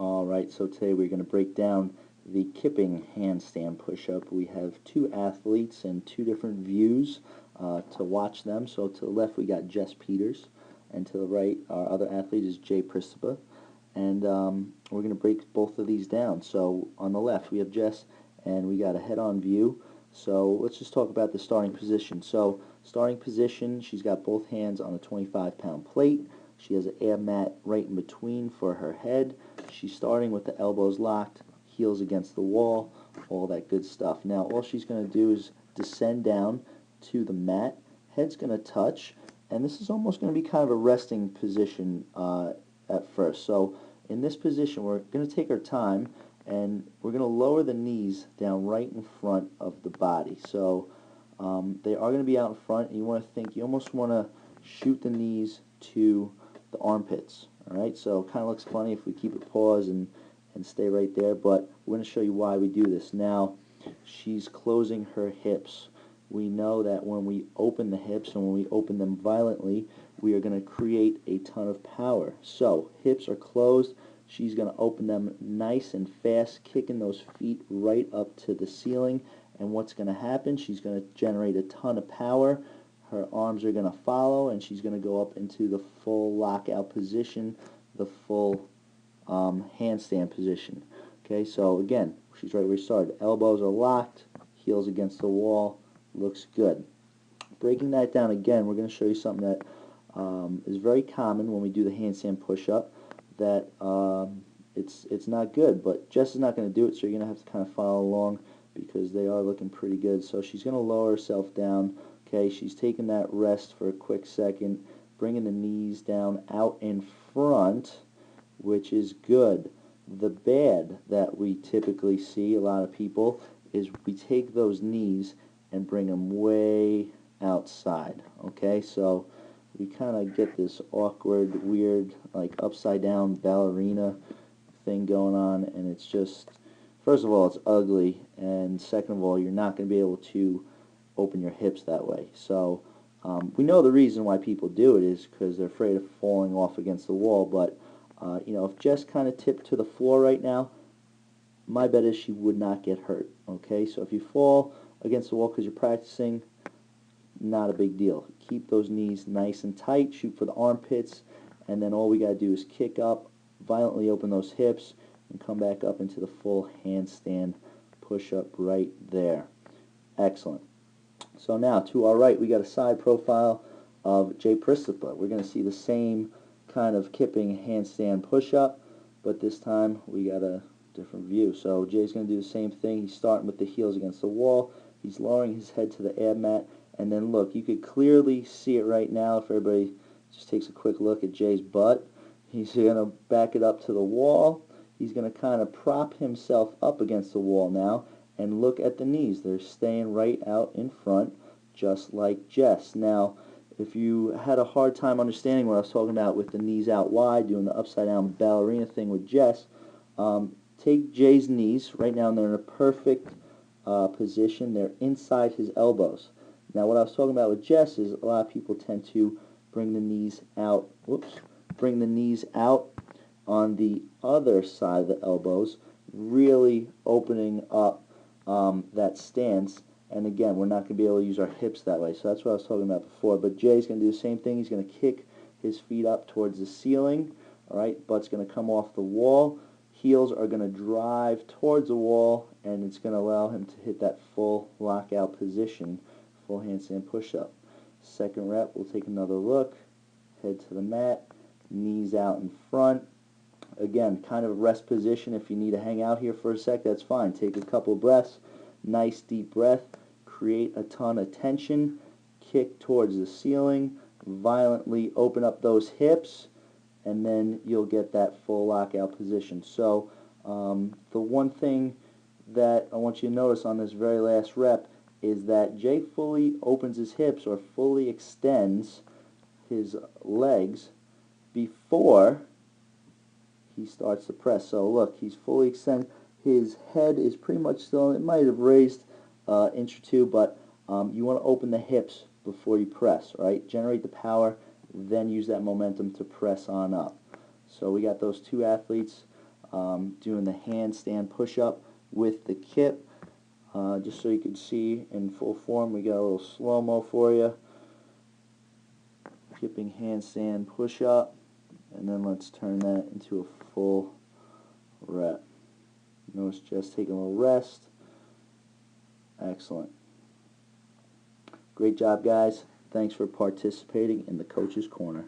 Alright, so today we're going to break down the kipping handstand push-up. We have two athletes and two different views to watch them. So to the left we got Jess Peters, and to the right our other athlete is Jay Pristapa. And we're going to break both of these down. So on the left we have Jess, and we got a head-on view. So let's just talk about the starting position. So starting position, she's got both hands on a 25-pound plate. She has an air mat right in between for her head. She's starting with the elbows locked, heels against the wall, all that good stuff. Now all she's going to do is descend down to the mat. Head's going to touch, and this is almost going to be kind of a resting position at first. So in this position we're going to take our time, and we're going to lower the knees down right in front of the body. So they are going to be out in front, and you almost want to shoot the knees to the armpits. Alright, so it kind of looks funny if we keep it paused and stay right there, but we're going to show you why we do this. Now, she's closing her hips. We know that when we open the hips and when we open them violently, we are going to create a ton of power. So, hips are closed. She's going to open them nice and fast, kicking those feet right up to the ceiling. And what's going to happen? She's going to generate a ton of power. Her arms are going to follow, and she's going to go up into the full lockout position, the full handstand position. Okay, so again, she's right where we started. Elbows are locked, heels against the wall. Looks good. Breaking that down again, we're going to show you something that is very common when we do the handstand push-up. That it's not good, but Jess is not going to do it, so you're going to have to kind of follow along because they are looking pretty good. So she's going to lower herself down. Okay, she's taking that rest for a quick second, bringing the knees down out in front, which is good. The bad that we typically see, a lot of people, is we take those knees and bring them way outside. Okay, so we kind of get this awkward, weird, like upside down ballerina thing going on, and it's just, first of all, it's ugly, and second of all, you're not going to be able to open your hips that way. So we know the reason why people do it is because they're afraid of falling off against the wall, but you know, if Jess kind of tipped to the floor right now, my bet is she would not get hurt. Okay, so if you fall against the wall because you're practicing, not a big deal. Keep those knees nice and tight, shoot for the armpits, and then all we got to do is kick up, violently open those hips, and come back up into the full handstand push-up right there. Excellent. So now, to our right, we got a side profile of Jay Pristapa. We're going to see the same kind of kipping handstand push-up, but this time we got a different view. So Jay's going to do the same thing. He's starting with the heels against the wall. He's lowering his head to the ab mat, and then look, you could clearly see it right now if everybody just takes a quick look at Jay's butt. He's going to back it up to the wall. He's going to kind of prop himself up against the wall now, and look at the knees. They're staying right out in front, just like Jess. Now, if you had a hard time understanding what I was talking about with the knees out wide, doing the upside down ballerina thing with Jess, take Jay's knees. Right now they're in a perfect position. They're inside his elbows. Now what I was talking about with Jess is a lot of people tend to bring the knees out, bring the knees out on the other side of the elbows, really opening up that stance. And again, we're not going to be able to use our hips that way. So that's what I was talking about before. But Jay's going to do the same thing. He's going to kick his feet up towards the ceiling. All right, butt's going to come off the wall. Heels are going to drive towards the wall, and it's going to allow him to hit that full lockout position, full handstand push-up. Second rep, we'll take another look. Head to the mat, knees out in front. Again, kind of a rest position. If you need to hang out here for a sec, that's fine. Take a couple breaths. Nice deep breath. Create a ton of tension. Kick towards the ceiling. Violently open up those hips, and then you'll get that full lockout position. So the one thing that I want you to notice on this very last rep is that Jay fully opens his hips or fully extends his legs before he starts to press. So look, he's fully extended. His head is pretty much still, it might have raised an inch or two, but you want to open the hips before you press, right? Generate the power, then use that momentum to press on up. So we got those two athletes doing the handstand push-up with the kip. Just so you can see in full form, we got a little slow-mo for you. Kipping handstand push-up, and then let's turn that into a full rep. Notice just taking a little rest. Excellent. Great job, guys. Thanks for participating in the Coach's Corner.